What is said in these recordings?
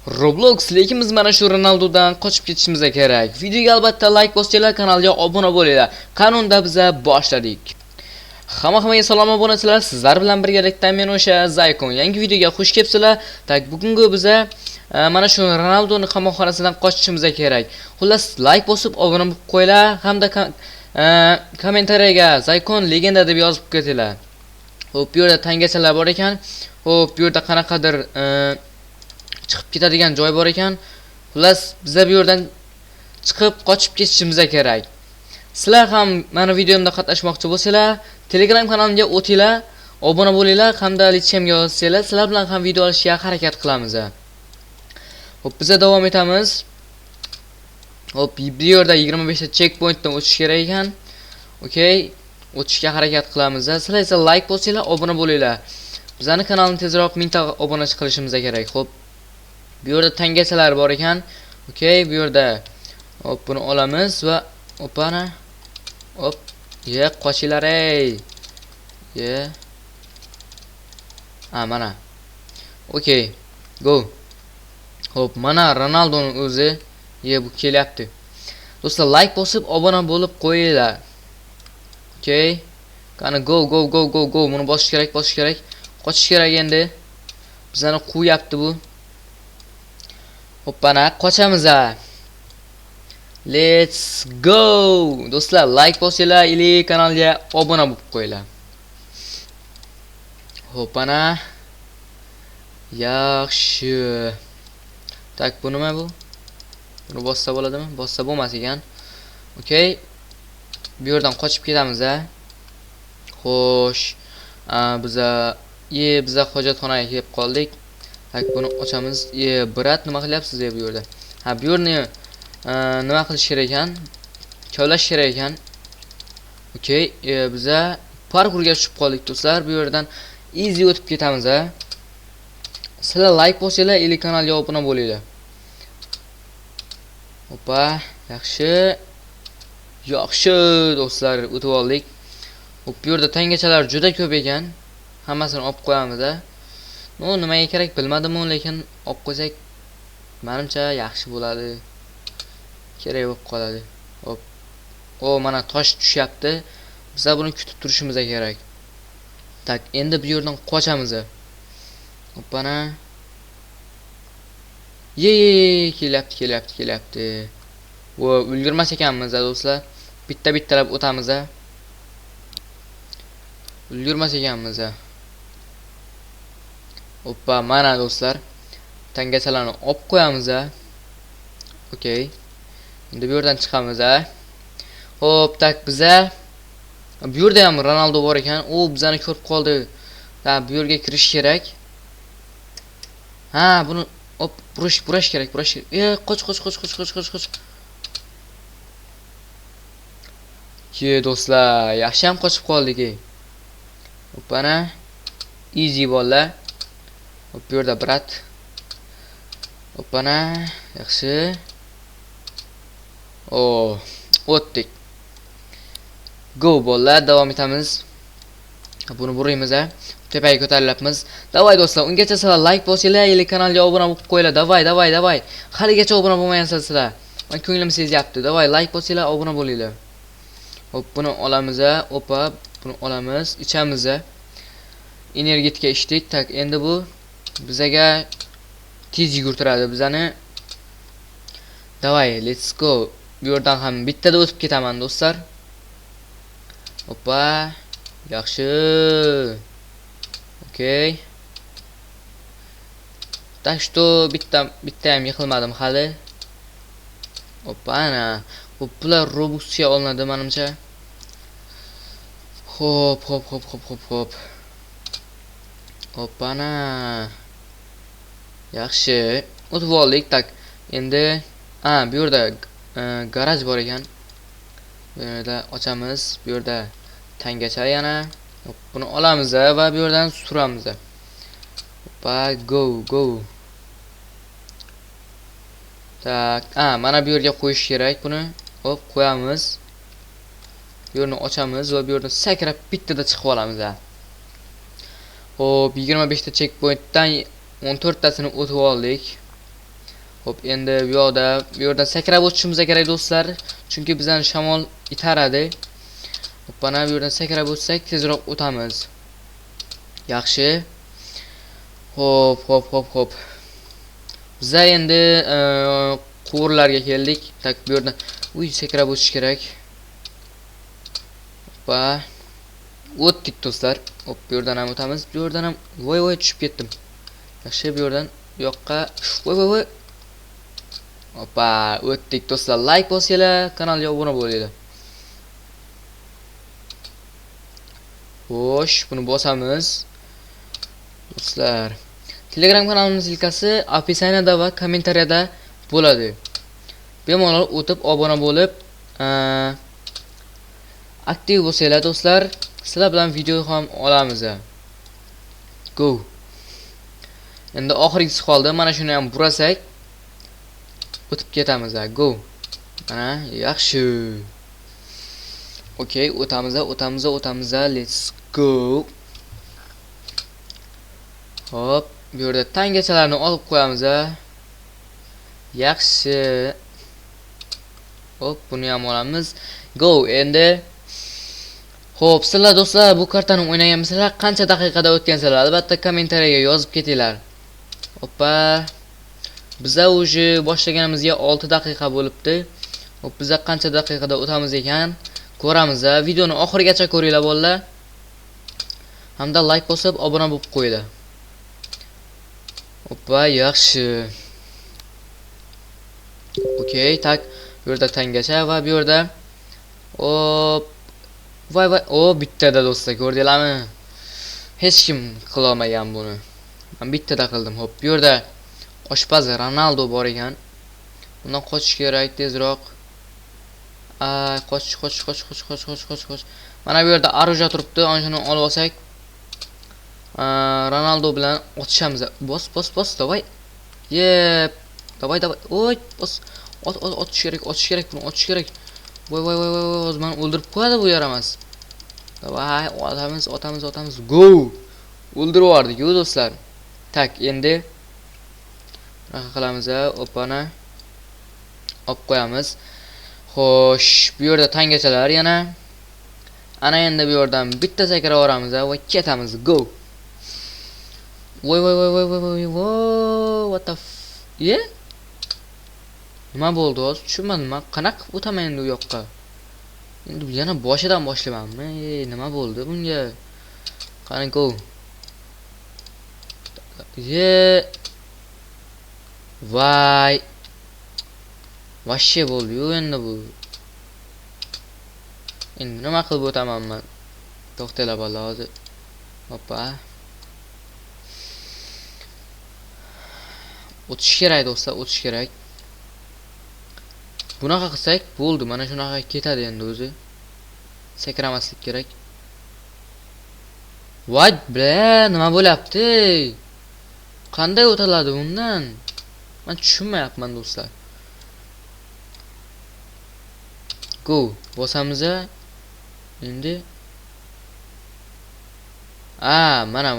Roblox lekimiz mana shu Ronaldodan qochib ketishimiz kerak. Videoga albatta like bosinglar, kanalga obuna bo'linglar. Qanunda biza boshladik. Hammaga salom obunachilar, sizlar bilan birgalikda men o'sha Zaykon. Yangi videoga xush kelibsizlar. Tak bugungi biza mana shu Ronaldoning qamoqxonasidan qochishimiz kerak. Xullas like bosib obuna bo'lib qo'yinglar hamda kommentariyaga Zaykon legenda deb yozib ketinglar. Xo'p, bu yerda tangachalar bor ekan. Xo'p, bu yerda qanaqadir chiqib ketadigan joy bor ekan. Xullas, biz bu yerdan chiqib qochib ketishimiz kerak. Sizlar ham mana videomda qatnashmoqchi bo'lsanglar, Telegram kanalimga o'tinglar, obuna bo'linglar hamda litseyimga yozsanglar, sizlar bilan ham video olishga harakat qilamiz. Xo'p, biz davom etamiz. Xo'p, bu yerda 25 ta checkpointdan o'tish kerak ekan. Okey, o'tishga harakat qilamiz. Sizlar esa like bosinglar, obuna bo'linglar. Bizning kanalni tezroq 1000 ta obunachi qilishimiz kerak. Xo'p, bu yerda tangachalar bor ekan. Okey, bu yerda hop buni olamiz va opana hop, ye qochinglar ey. Ye. Mana. Okey, go. Hop, mana Ronaldoning o'zi bu kelyapti. Do'stlar, like bosib obuna bo'lib qo'yinglar. Okey. Qani go. Buni bosish kerak. Qochish kerak endi. Bizani qo'yapti bu. Hoppana, qochamiz. Let's go. Do'stlar, like bosinglar, ili kanalga obuna bo'lib qo'yinglar. Hoppana. Yaxshi. Tak, bu nima bu? Buni bossa bo'ladimi? Bossa bo'lmas ekan. Okey. Bu yerdan qochib ketamiz. Xo'sh. Biza hojatxonaga kelib qoldik. Tak, buni ochamiz. Brat, nima qilyapsiz bu yerda? Bu yerni nima qilish kerak ekan? Kavlash kerak ekan. Okey, biza parkurga tushib qoldik do'stlar. Bu yerdan easy o'tib ketamiz. Sizlar like bosinglar, ili kanalga obuna bo'linglar. Hoppa, yaxshi. Yaxshi do'stlar, o'tib oldik. Hop, bu yerda tangachalar juda ko'p ekan. Hammasini olib qo'yamiz. Nimaga kerak bilmadim, lekin olib qo'ysak menimcha yaxshi bo'ladi. Kerak bo'lib qoladi. Hop. Mana tosh tushyapti. Biz buni kutib turishimiz kerak. Tak, endi bu yerdan qochamiz. Hoppana. Kelyapti. Ulgurmas ekanmiz do'stlar. Bittalab o'tamiz. Ulgurmas ekanmiz. Hoppa, mana do'stlar. Tangachalarni olib qo'yamiz. Okey. Endi bu yerdan chiqamiz. Hop, tak, biza bu yerda ham Ronaldo bor ekan. Bizani ko'rib qoldi. Bu yerga kirish kerak. Buni hop burash kerak. Qoch. Do'stlar, yaxshi ham qochib qoldik. Hoppana. Easy bolalar. Hop, bu yerda brat. Hoppana, yaxshi. O'tdik. Go bolalar, davom etamiz. Buni buraymiz. Tepaga ko'tarilyapmiz. Davay do'stlar, ungacha sizlar like bosinglar, ili kanalga obuna bo'lib qo'yinglar. Davay. Haligacha obuna bo'lmaysizlar sizlar. Men ko'nglim sezyapti. Davay, like bosinglar, obuna bo'linglar. Hop, buni olamiz. Hoppa, buni olamiz, ichamiz. Energetika ichdik. Tak, endi bu bizaga tez yugurtiradi bizani. Davay, let's go. Bu yerdan ham bittada o'tib ketaman do'stlar. Hoppa, yaxshi. Okey. Tak, что bitta ham yiqilmadim hali. Hoppa, ana. Hop, bular Robuxga olinadi menimcha. Hop. Hoppana. Yaxshi. O'tib oldik. Tak, endi bu yerda garaj bor ekan. Bu yerda ochamiz. Bu yerda tangacha yana. Hop, buni olamiz va bu yerdan suramiz. Hoppa, go. Tak, mana bu yerga qo'yish kerak buni. Hop, qo'yamiz. Bu yerni ochamiz va bu yerdan sakrab bittada chiqib olamiz. Hop, 25 ta checkpointdan 14 tasini o'tib oldik. Hop, endi bu yerdan sakrab o'tishimiz kerak do'stlar, chunki bizani shamol itaradi. Hop, mana bu yerdan sakrab o'tsak tezroq o'tamiz. Yaxshi. Hop. Biz endi quvurlarga keldik. Tak, bu yerdan sakrab o'tish kerak. Va o'tdik do'stlar. Hop, bu yerdan ham o'tamiz. Bu yerdan ham voy tushib ketdim. Yaxshi, bu yerdan bu yoqqa voy. Hoppa, o'tdik do'stlar. Like bosinglar, kanalga obuna bo'linglar. Xo'sh, buni bosamiz. Do'stlar, Telegram kanalimiz linkasi описаниеda va kommentariyada bo'ladi. Bemalol o'tib obuna bo'lib, aktiv bo'lsanglar do'stlar, sizlar bilan video ham olamiz. Go. Endi oxirgisi qoldi. Mana shuni ham burasak o'tib ketamiz. Go. Mana yaxshi. Okay, o'tamiz. Let's go. Hop, bu yerda tangachalarni olib qo'yamiz. Yaxshi. Hop, buni ham olamiz. Go. Endi xo'p, sizlar do'stlar bu kartani o'ynaganmisizlar? Qancha daqiqada o'tgansizlar? Albatta kommentariyaga yozib ketinglar. Hoppa. Biza уже boshlaganimizga 6 daqiqa bo'libdi. Hop, biza qancha daqiqada o'tamiz ekan ko'ramiz. Videoni oxirigacha ko'ringlar bolalar. Hamda like bosib, obuna bo'lib qo'yinglar. Hoppa, yaxshi. Okay, tak. Bu yerda tangacha va bu yerda hop. Voy, bittada do'stlar, ko'rdinglarmi? Hech kim qila olmagan buni. Men bittada qildim. Hop, bu yerda oshpaz Ronaldo bor ekan. Bundan qochish kerak tezroq. Qoch. Mana bu yerda Aruja turibdi. Ana shuni olib olsak, Ronaldo bilan otishamiz. Bos, davay. Yep. Davay. Oy, bos. Otish kerak, buni otish kerak. Voy, hozir meni o'ldirib qo'yadi bu yaramas. Davay, otamiz. Go! O'ldirib yubordik-ku do'stlar. Tak, endi bunaqa qilamiz. Opana. Olib qo'yamiz. Xo'sh, bu yerda tangachalar yana. Ana endi bu yerdan bitta sakrab yuboramiz va ketamiz. Go! Voy. What the nima bo'ldi hozir? Tushunmadim. Men qanaqa o'taman endi u yoqqa? Endi yana boshidan boshlaymanmi? Nima bo'ldi bunga? Qani go. Vay. Vashshe bo'ldi-yu endi bu. Endi nima qilib o'taman men? To'xtanglar bolalar hozir. Hoppa. O'tish kerak do'stlar, o'tish kerak. Bunaqa qilsak bo'ldi, mana shunaqa ketadi endi o'zi. Sakramaslik kerak. Voy, nima bo'lyapti? Qanday o'tiladi undan? Men tushunmayapman do'stlar. Go, bosamiz. Endi mana.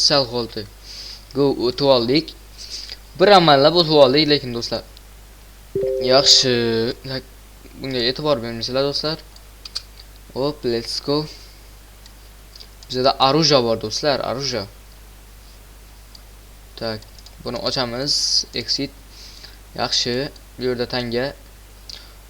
Sal qoldi. Go, o'tib oldik. Bir amallab o'tib oldik, lekin do'stlar. Yaxshi. Bunga e'tibor bermaysizlar do'stlar. Hop, let's go. Bizda Aruja bor do'stlar, Aruja. Tak, buni ochamiz. Exit. Yaxshi. Bu yerda tanga.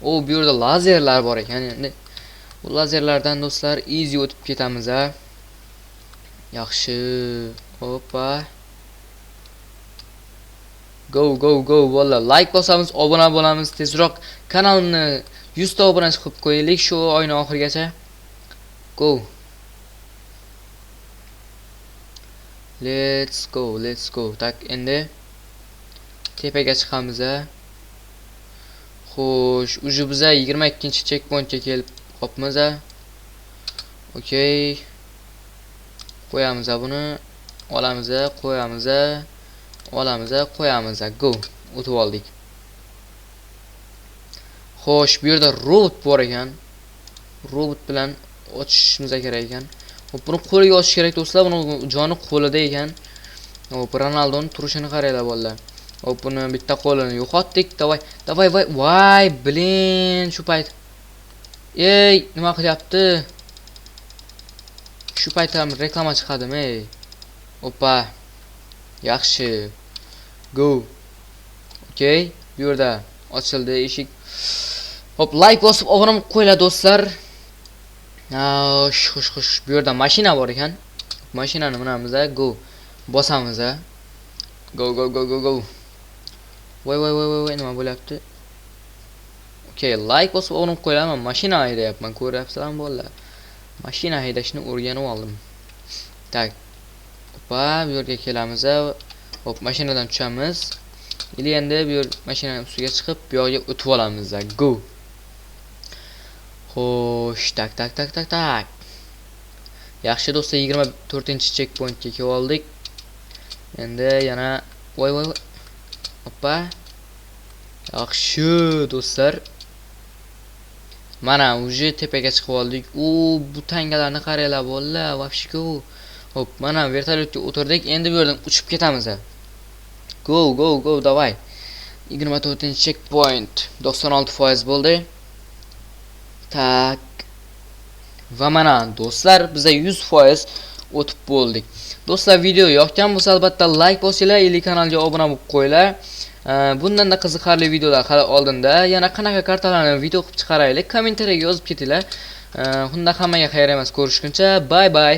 Bu yerda lazerlar bor ekan endi. Bu lazerlardan do'stlar easy o'tib ketamiz. Yaxshi. Hoppa. Go. Vallahi like bosamiz, obuna bo'lamiz. Tezroq kanalni 100 ta obunachi qilib qo'yaylik shu oyning oxirigacha. Go. Let's go. Tak, endi tepaga chiqamiz. Xo'sh, uje biz 22-checkpointga kelib qopmiz. Okay. Qo'yamiz buni. Olamiz, qo'yamiz. Go. O'tib oldik. Xo'sh, bu yerda robot bor ekan. Robot bilan ochishimiz kerak ekan. Hop, buni qo'liga ochish kerak do'stlar. Buni joni qo'lida ekan. Hop, Ronaldoning turishini qaranglar bolalar. Hop, buni bitta qo'lini yo'qotdik. Davay, davay, voy, blin, shu payt. Ey, nima qilyapti? Shu payt ham reklama chiqadimi, ey? Opa. Yaxshi. Go. Okay, bu yerda ochildi eshik. Hop, like bosib obuna qo'yinglar do'stlar. Xush. Bu yerda mashina bor ekan. Mashinani minamiz, go. Bosamiz, Go. Voy, nima bo'lyapti? Okay, like bosib obuna qo'yinglar. Men mashina haydayapman, ko'ryapsizlarmi bolalar? Mashina haydashni o'rganib oldim. Tak. Opa, bu yerga kelamiz. Hop, mashinadan tushamiz. Endi bu yer mashinaning ustiga chiqib, bu yoqqa o'tib olamiz. Go. Xo'sh, tak. Yaxshi do'stlar, 24-checkpointga kelib oldik. Endi yana voy. Hoppa. Yaxshi do'stlar. Mana uje tepaga chiqib oldik. Bu tangalarni qaranglar bolalar, vobshiko. Hop, mana vertolyotga o'tirdik. Endi bu yerdan uchib ketamiz. Go, davay. 24-checkpoint 96% bo'ldi. Tak. Va mana do'stlar, biza 100% o'tib bo'ldik. Do'stlar, video yoqgan bo'lsa albatta like bosinglar, kanalga obuna bo'lib qo'yinglar. Bundan da qiziqarli videolar hali oldinda. Yana qanaqa kartalarni video qilib chiqaraylik, kommentariyaga yozib ketinglar. Unda hammaga xayr emas, ko'rishguncha bye.